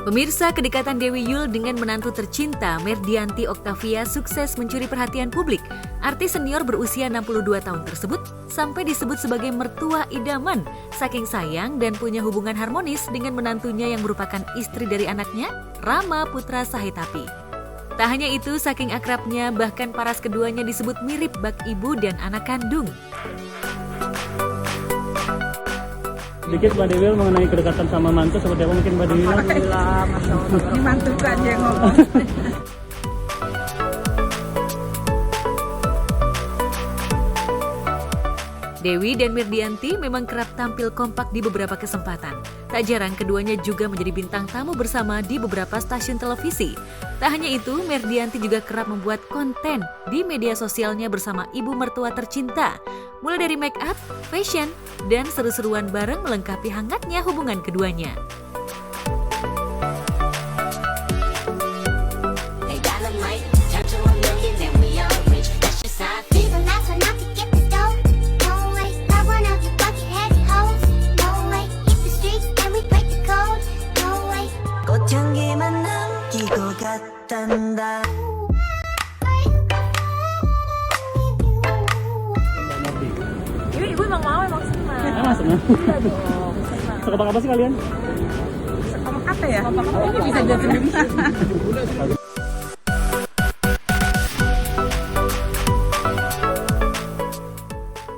Pemirsa, kedekatan Dewi Yull dengan menantu tercinta Merdianti Oktavia sukses mencuri perhatian publik. Artis senior berusia 62 tahun tersebut sampai disebut sebagai mertua idaman, saking sayang dan punya hubungan harmonis dengan menantunya yang merupakan istri dari anaknya, Rama Putra Sahetapi. Tak hanya itu, saking akrabnya bahkan paras keduanya disebut mirip bak ibu dan anak kandung. Sedikit Mbak Dewi mengenai kedekatan sama mantu seperti apa mungkin Mbak Dewi? Alhamdulillah, Masya Allah. Ini mantu kan yang ngomong. Dewi dan Merdianti memang kerap tampil kompak di beberapa kesempatan. Tak jarang keduanya juga menjadi bintang tamu bersama di beberapa stasiun televisi. Tak hanya itu, Merdianti juga kerap membuat konten di media sosialnya bersama ibu mertua tercinta. Mulai dari make up, fashion, dan seru-seruan bareng melengkapi hangatnya hubungan keduanya. Ibu emang mau, emang senang. Senang. Iya dong, senang. Sekompak apa sih kalian? Kompak apa ya? Ini bisa jadi.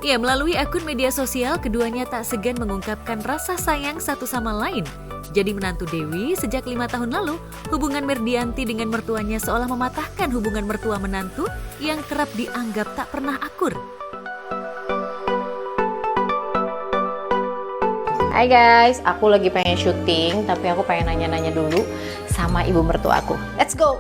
Ya, melalui akun media sosial, keduanya tak segan mengungkapkan rasa sayang satu sama lain. Jadi menantu Dewi, sejak 5 tahun lalu, hubungan Merdianti dengan mertuanya seolah mematahkan hubungan mertua menantu yang kerap dianggap tak pernah akur. Hai guys, aku lagi pengen syuting, tapi aku pengen nanya-nanya dulu sama ibu mertua aku. Let's go!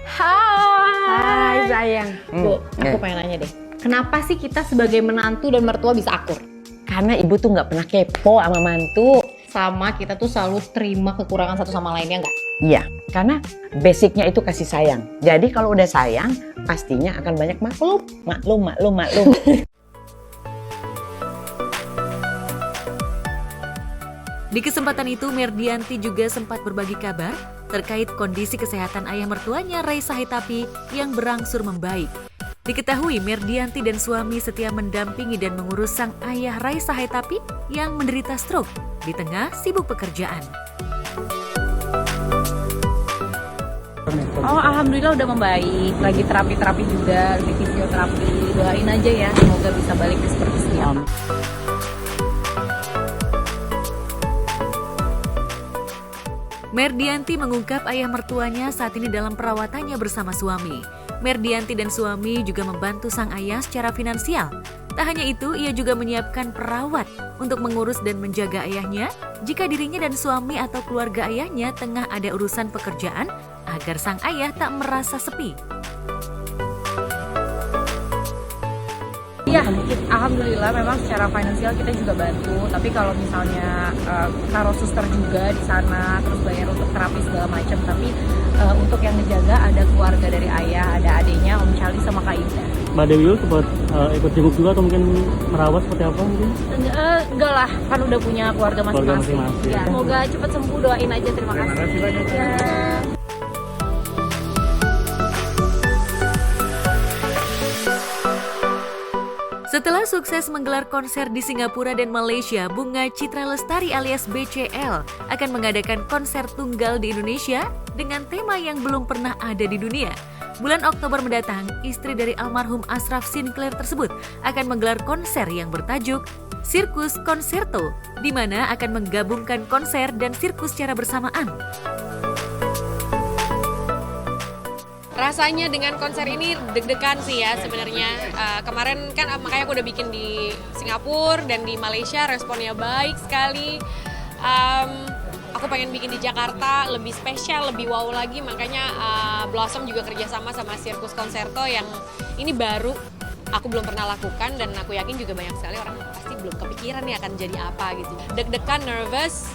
Hai sayang. Bu, aku pengen nanya deh. Kenapa sih kita sebagai menantu dan mertua bisa akur? Karena ibu tuh nggak pernah kepo sama mantu. Sama kita tuh selalu terima kekurangan satu sama lainnya nggak? Iya, karena basicnya itu kasih sayang. Jadi kalau udah sayang, pastinya akan banyak maklum. Di kesempatan itu, Merdianti juga sempat berbagi kabar terkait kondisi kesehatan ayah mertuanya, Ray Sahetapi, yang berangsur membaik. Diketahui Merdianti dan suami setia mendampingi dan mengurus sang ayah Ray Sahetapi yang menderita stroke di tengah sibuk pekerjaan. Oh, alhamdulillah udah membaik. Lagi terapi juga, lagi fisioterapi. Doain aja ya, semoga bisa balik seperti sedia. Merdianti mengungkap ayah mertuanya saat ini dalam perawatannya bersama suami. Merdianti dan suami juga membantu sang ayah secara finansial. Tak hanya itu, ia juga menyiapkan perawat untuk mengurus dan menjaga ayahnya jika dirinya dan suami atau keluarga ayahnya tengah ada urusan pekerjaan agar sang ayah tak merasa sepi. Iya, alhamdulillah memang secara finansial kita juga bantu. Tapi kalau misalnya taruh suster juga di sana, terus bayar untuk terapi segala macam. Tapi untuk yang ngejaga ada keluarga dari ayah, ada adiknya, Om Charlie sama Kak Ida. Mbak Dewi sempat ikut jenguk juga atau mungkin merawat seperti apa mungkin? Enggak lah, kan udah punya keluarga masing-masing. masing-masing. Ya, semoga cepat sembuh, doain aja. Terima kasih. Ya. Setelah sukses menggelar konser di Singapura dan Malaysia, Bunga Citra Lestari alias BCL akan mengadakan konser tunggal di Indonesia dengan tema yang belum pernah ada di dunia. Bulan Oktober mendatang, istri dari almarhum Ashraf Sinclair tersebut akan menggelar konser yang bertajuk Sirkus Concerto, di mana akan menggabungkan konser dan sirkus secara bersamaan. Rasanya dengan konser ini deg-degan sih ya sebenarnya. Kemarin kan makanya aku udah bikin di Singapura dan di Malaysia, responnya baik sekali. Aku pengen bikin di Jakarta lebih spesial, lebih wow lagi, makanya Blossom juga kerjasama sama Sirkus Concerto yang ini baru aku belum pernah lakukan dan aku yakin juga banyak sekali orang pasti belum kepikiran nih akan jadi apa gitu. Deg-degan, nervous,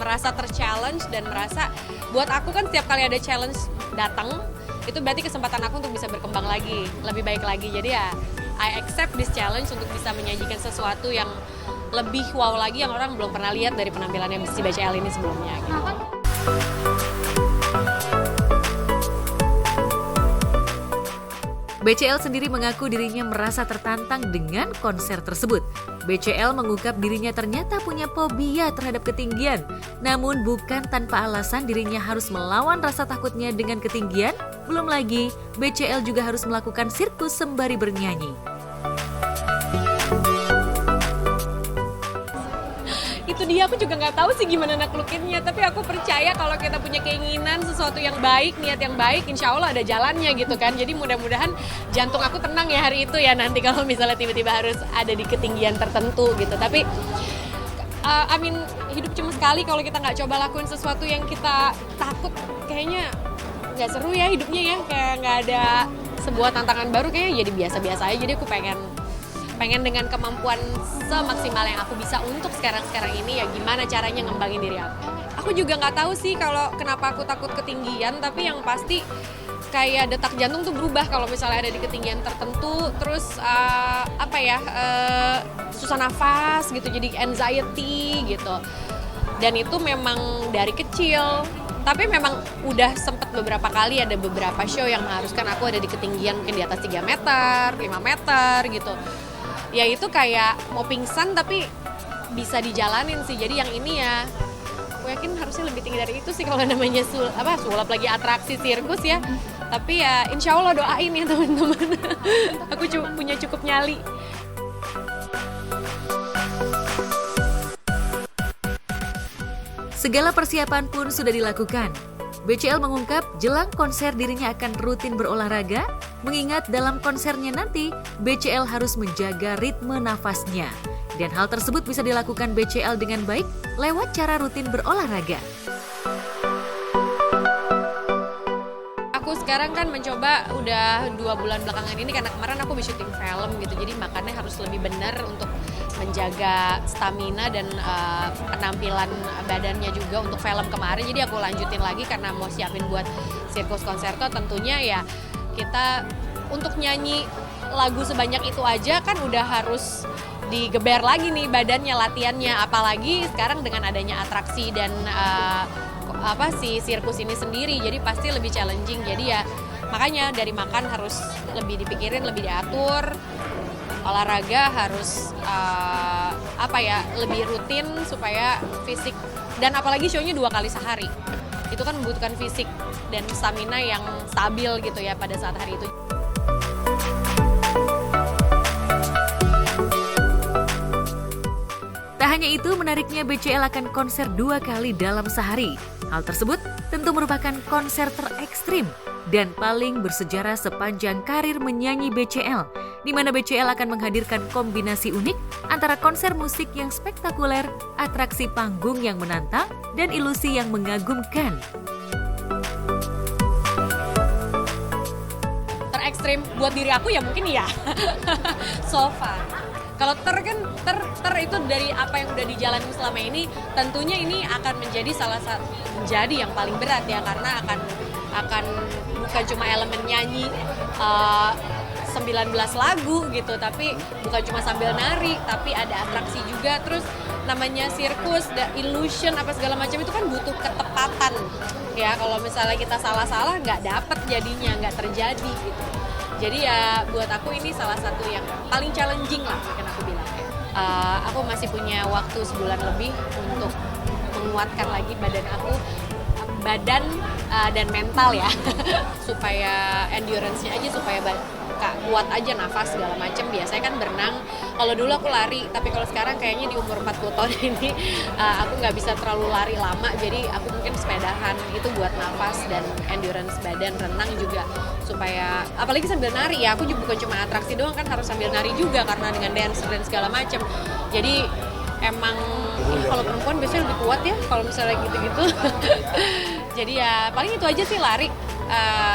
merasa ter-challenge dan merasa buat aku kan setiap kali ada challenge datang itu berarti kesempatan aku untuk bisa berkembang lagi, lebih baik lagi. Jadi ya, I accept this challenge untuk bisa menyajikan sesuatu yang lebih wow lagi yang orang belum pernah lihat dari penampilannya si BCL ini sebelumnya. Gitu. BCL sendiri mengaku dirinya merasa tertantang dengan konser tersebut. BCL mengungkap dirinya ternyata punya fobia terhadap ketinggian. Namun bukan tanpa alasan dirinya harus melawan rasa takutnya dengan ketinggian. Belum lagi, BCL juga harus melakukan sirkus sembari bernyanyi. Itu dia, aku juga nggak tahu sih gimana naklukinnya, tapi aku percaya kalau kita punya keinginan sesuatu yang baik, niat yang baik, insya Allah ada jalannya gitu kan. Jadi mudah-mudahan jantung aku tenang ya hari itu ya, nanti kalau misalnya tiba-tiba harus ada di ketinggian tertentu gitu. Tapi hidup cuma sekali, kalau kita nggak coba lakuin sesuatu yang kita takut, kayaknya nggak seru ya hidupnya ya, kayak nggak ada sebuah tantangan baru, kayaknya jadi biasa-biasa aja. Jadi aku pengen dengan kemampuan semaksimal yang aku bisa untuk sekarang ini ya gimana caranya ngembangin diri aku. Aku juga nggak tahu sih kalau kenapa aku takut ketinggian, tapi yang pasti kayak detak jantung tuh berubah kalau misalnya ada di ketinggian tertentu, terus susah nafas gitu, jadi anxiety gitu. Dan itu memang dari kecil. Tapi memang udah sempet beberapa kali ada beberapa show yang mengharuskan aku ada di ketinggian mungkin di atas 3 meter, 5 meter gitu. Ya itu kayak mau pingsan tapi bisa dijalanin sih. Jadi yang ini ya aku yakin harusnya lebih tinggi dari itu sih kalau namanya sulap lagi atraksi sirkus ya. Tapi ya insya Allah doain ya teman-teman. Aku punya cukup nyali. Segala persiapan pun sudah dilakukan. BCL mengungkap jelang konser dirinya akan rutin berolahraga, mengingat dalam konsernya nanti BCL harus menjaga ritme nafasnya. Dan hal tersebut bisa dilakukan BCL dengan baik lewat cara rutin berolahraga. Aku sekarang kan mencoba udah 2 bulan belakangan ini karena kemarin aku habis syuting film gitu, jadi makannya harus lebih benar untuk menjaga stamina dan penampilan badannya juga untuk film kemarin. Jadi aku lanjutin lagi karena mau siapin buat sirkus konserto. Tentunya ya kita untuk nyanyi lagu sebanyak itu aja kan udah harus digeber lagi nih badannya, latihannya. Apalagi sekarang dengan adanya atraksi dan si sirkus ini sendiri, jadi pasti lebih challenging. Jadi ya makanya dari makan harus lebih dipikirin, lebih diatur. Olahraga harus lebih rutin supaya fisik, dan apalagi show-nya 2 kali sehari. Itu kan membutuhkan fisik dan stamina yang stabil gitu ya pada saat hari itu. Tak hanya itu, menariknya BCL akan konser 2 kali dalam sehari. Hal tersebut tentu merupakan konser terekstrim dan paling bersejarah sepanjang karir menyanyi BCL, di mana BCL akan menghadirkan kombinasi unik antara konser musik yang spektakuler, atraksi panggung yang menantang, dan ilusi yang mengagumkan. Terekstrim buat diri aku ya mungkin ya so far. Kalau ter itu dari apa yang udah dijalani selama ini, tentunya ini akan menjadi yang paling berat ya, karena akan bukan cuma elemen nyanyi 19 lagu gitu, tapi bukan cuma sambil nari, tapi ada atraksi juga. Terus namanya sirkus, illusion apa segala macam itu kan butuh ketepatan ya. Kalau misalnya kita salah-salah nggak dapet jadinya, nggak terjadi gitu. Jadi ya buat aku ini salah satu yang paling challenging lah mungkin aku bilang. Aku masih punya waktu sebulan lebih untuk menguatkan lagi badan aku, dan mental ya supaya endurance-nya aja, supaya kuat aja nafas segala macam. Biasanya kan berenang, kalau dulu aku lari, tapi kalau sekarang kayaknya di umur 40 tahun ini aku nggak bisa terlalu lari lama, jadi aku mungkin sepedahan itu buat nafas dan endurance badan. Renang juga supaya, apalagi sambil nari ya, aku juga bukan cuma atraksi doang kan, harus sambil nari juga karena dengan dancer dan segala macam. Jadi emang kalau perempuan biasanya lebih kuat ya kalau misalnya gitu-gitu. Jadi ya paling itu aja sih, lari,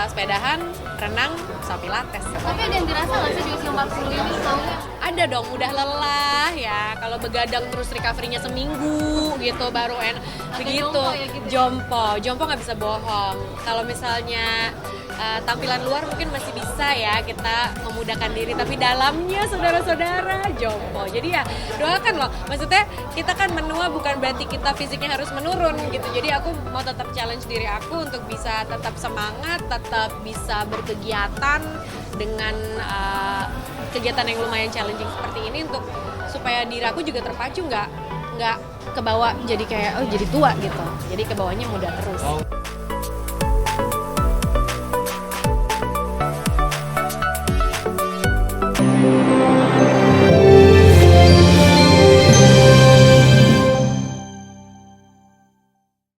sepedahan, renang, sama pilates. Tapi ada yang dirasa nggak sih di usia 40 ini soalnya? Ada dong, udah lelah ya. Kalau begadang terus recovery-nya seminggu gitu baru begitu. Jompo ya gitu. Jompo nggak bisa bohong. Kalau misalnya tampilan luar mungkin masih bisa ya kita memudahkan diri, tapi dalamnya saudara-saudara jompo. Jadi ya doakan loh, maksudnya kita kan menua bukan berarti kita fisiknya harus menurun gitu. Jadi aku mau tetap challenge diri aku untuk bisa tetap semangat, tetap bisa berkegiatan dengan kegiatan yang lumayan challenging seperti ini, untuk supaya diri aku juga terpacu, nggak kebawa jadi kayak jadi tua gitu, jadi kebawanya muda terus.